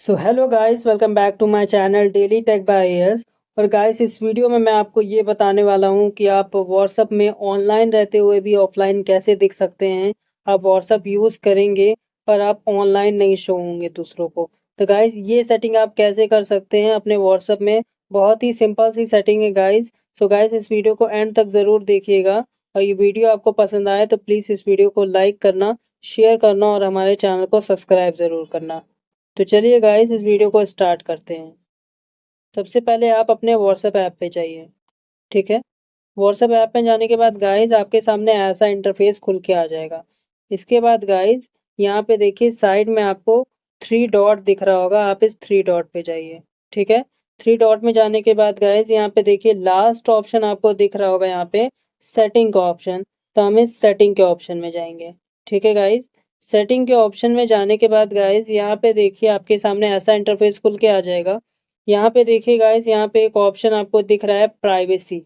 So hello guys, welcome back to my channel daily tech by airs. और guys, इस video में मैं आपको ये बताने वाला हूँ कि आप व्हाट्सएप में ऑनलाइन रहते हुए भी ऑफलाइन कैसे दिख सकते हैं। आप व्हाट्सएप यूज़ करेंगे पर आप ऑनलाइन नहीं शो होंगे दूसरों को। तो गाइस, ये सेटिंग आप कैसे कर सकते हैं अपने व्हाट्सएप में। बहुत ही सिंपल सी सेटिंग है गाइस। सो गाइस, इस वीडियो को एंड तक ज़रूर देखिएगा और ये वीडियो आपको पसंद आए तो प्लीज़ इस वीडियो को लाइक करना, शेयर करना और हमारे चैनल को सब्सक्राइब ज़रूर करना। तो चलिए गाइस, इस वीडियो को स्टार्ट करते हैं। सबसे पहले आप अपने व्हाट्सएप ऐप पे जाइए। ठीक है। व्हाट्सएप ऐप में जाने के बाद गाइस आपके सामने ऐसा इंटरफेस खुल के आ जाएगा। इसके बाद गाइस यहाँ पे देखिए साइड में आपको थ्री डॉट दिख रहा होगा, आप इस थ्री डॉट पे जाइए। ठीक है। थ्री डॉट में जाने के बाद गाइस यहाँ पे देखिए लास्ट ऑप्शन आपको दिख रहा होगा, यहाँ पे सेटिंग का ऑप्शन। तो हम इस सेटिंग के ऑप्शन में जाएंगे। ठीक है गाइस। सेटिंग के ऑप्शन में जाने के बाद गाइस यहाँ पे देखिए आपके सामने ऐसा इंटरफेस खुल के आ जाएगा। यहाँ पे देखिए गाइस, यहाँ पे एक ऑप्शन आपको दिख रहा है प्राइवेसी।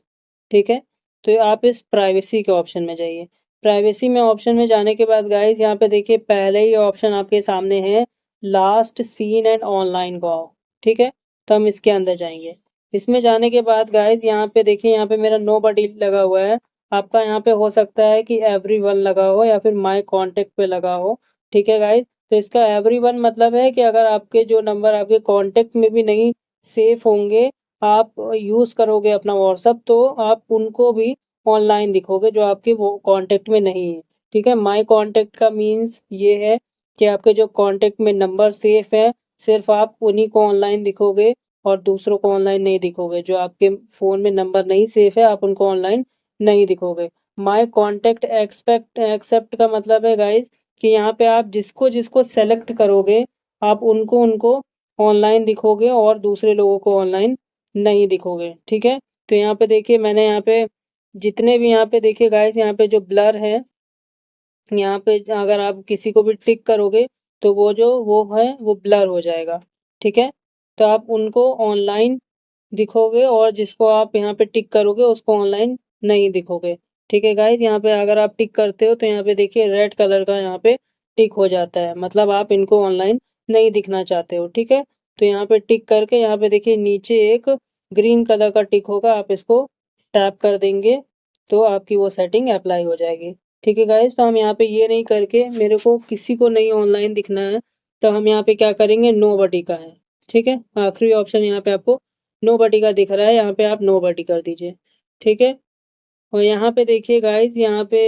ठीक है। तो आप इस प्राइवेसी के ऑप्शन में जाइए। प्राइवेसी में ऑप्शन में जाने के बाद गाइस यहाँ पे देखिए पहले ही ऑप्शन आपके सामने है लास्ट सीन एंड ऑनलाइन गो। ठीक है। तो हम इसके अंदर जाएंगे। इसमें जाने के बाद गाइस यहाँ पे देखिए, यहाँ पे मेरा नो बडी लगा हुआ है। आपका यहाँ पे हो सकता है कि एवरीवन लगा हो या फिर माय कांटेक्ट पे लगा हो। ठीक है गाइस। तो इसका एवरीवन मतलब है कि अगर आपके जो नंबर आपके कांटेक्ट में भी नहीं सेफ होंगे, आप यूज़ करोगे अपना व्हाट्सअप, तो आप उनको भी ऑनलाइन दिखोगे जो आपके वो कांटेक्ट में नहीं है। ठीक है। माय कांटेक्ट का मीन्स ये है कि आपके जो कांटेक्ट में नंबर सेफ है, सिर्फ आप उन्हीं को ऑनलाइन दिखोगे और दूसरों को ऑनलाइन नहीं दिखोगे। जो आपके फ़ोन में नंबर नहीं सेफ है, आप उनको ऑनलाइन नहीं दिखोगे। माय कांटेक्ट एक्सपेक्ट एक्सेप्ट का मतलब है गाइस कि यहाँ पे आप जिसको जिसको सेलेक्ट करोगे, आप उनको उनको ऑनलाइन दिखोगे और दूसरे लोगों को ऑनलाइन नहीं दिखोगे। ठीक है। तो यहाँ पे देखिए मैंने यहाँ पे जितने भी यहाँ पे देखिए गाइस, यहाँ पे जो ब्लर है, यहाँ पे अगर आप किसी को भी टिक करोगे तो वो है वो ब्लर हो जाएगा। ठीक है। तो आप उनको ऑनलाइन दिखोगे और जिसको आप यहाँ पे टिक करोगे उसको ऑनलाइन नहीं दिखोगे। ठीक है गाइस। यहाँ पे अगर आप टिक करते हो तो यहाँ पे देखिए रेड कलर का यहाँ पे टिक हो जाता है, मतलब आप इनको ऑनलाइन नहीं दिखना चाहते हो। ठीक है। तो यहाँ पे टिक करके यहाँ पे देखिए नीचे एक ग्रीन कलर का टिक होगा, आप इसको टैप कर देंगे तो आपकी वो सेटिंग अप्लाई हो जाएगी। ठीक है गाइस। तो हम यहाँ पे ये नहीं करके मेरे को किसी को नहीं ऑनलाइन दिखना है, तो हम यहाँ पे क्या करेंगे, नो बडी का है। ठीक है। आखिरी ऑप्शन यहाँ पे आपको नो बडी का दिख रहा है, यहाँ पे आप नो बडी कर दीजिए। ठीक है। और यहाँ पे देखिए गाइस, यहाँ पे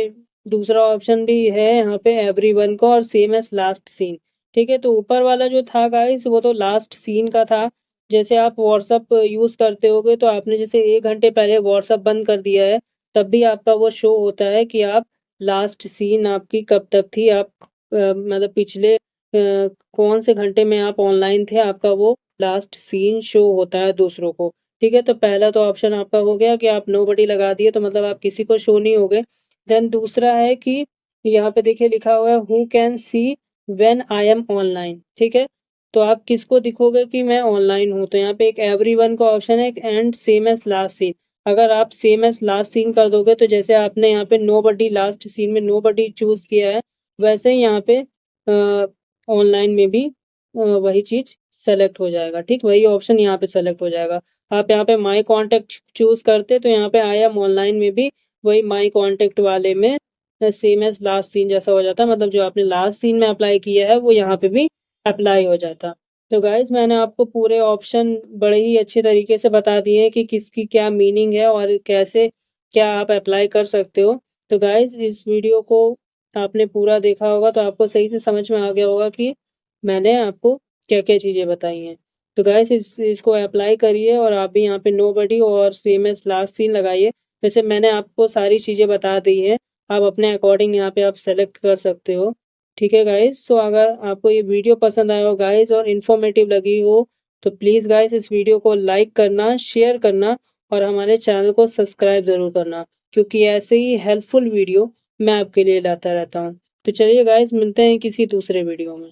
दूसरा ऑप्शन भी है, यहाँ पे एवरीवन का और सेम एज लास्ट सीन। ठीक है। तो ऊपर वाला जो था गाइस वो तो लास्ट सीन का था। जैसे आप व्हाट्सअप यूज करते होगे तो आपने जैसे 1 घंटे पहले व्हाट्सअप बंद कर दिया है, तब भी आपका वो शो होता है कि आप लास्ट सीन आपकी कब तक थी, आप मतलब पिछले कौन से घंटे में आप ऑनलाइन थे, आपका वो लास्ट सीन शो होता है दूसरों को। ठीक है। तो पहला तो ऑप्शन आपका हो गया कि आप नो बडी लगा दिए, तो मतलब आप किसी को शो नहीं होगे। देन दूसरा है कि यहाँ पे देखिए लिखा हुआ है who can see when I am online. ठीक है। तो आप किसको दिखोगे कि मैं ऑनलाइन हूँ, तो यहाँ पे एक एवरीवन का ऑप्शन है and same as last seen. अगर आप सेम एज लास्ट सीन कर दोगे तो जैसे आपने यहाँ पे नो बडी लास्ट सीन में नो बडी चूज किया है, वैसे ही यहाँ पे ऑनलाइन में भी वही चीज सेलेक्ट हो जाएगा। ठीक, वही ऑप्शन यहाँ पे सेलेक्ट हो जाएगा। आप यहाँ पे माई कॉन्टेक्ट चूज करते तो यहाँ पे आई एम ऑनलाइन में भी वही माई कॉन्टेक्ट वाले में सेम एज लास्ट सीन जैसा हो जाता, मतलब जो आपने लास्ट सीन में अप्लाई किया है वो यहाँ पे भी अप्लाई हो जाता। तो गाइज मैंने आपको पूरे ऑप्शन बड़े ही अच्छे तरीके से बता दिए हैं कि किसकी क्या मीनिंग है और कैसे क्या आप अप्लाई कर सकते हो। तो गाइज इस वीडियो को आपने पूरा देखा होगा तो आपको सही से समझ में आ गया होगा कि मैंने आपको क्या क्या चीज़ें बताई हैं। तो गाइस इसको अप्लाई करिए और आप भी यहाँ पे नो बडी और सेम एज लास्ट सीन लगाइए। वैसे मैंने आपको सारी चीज़ें बता दी हैं, आप अपने अकॉर्डिंग यहाँ पे आप सेलेक्ट कर सकते हो। ठीक है गाइस। तो अगर आपको ये वीडियो पसंद आया हो गाइस और इन्फॉर्मेटिव लगी हो तो प्लीज़ गाइस इस वीडियो को लाइक करना, शेयर करना और हमारे चैनल को सब्सक्राइब ज़रूर करना, क्योंकि ऐसे ही हेल्पफुल वीडियो मैं आपके लिए लाता रहता हूँ। तो चलिए गाइस, मिलते हैं किसी दूसरे वीडियो में।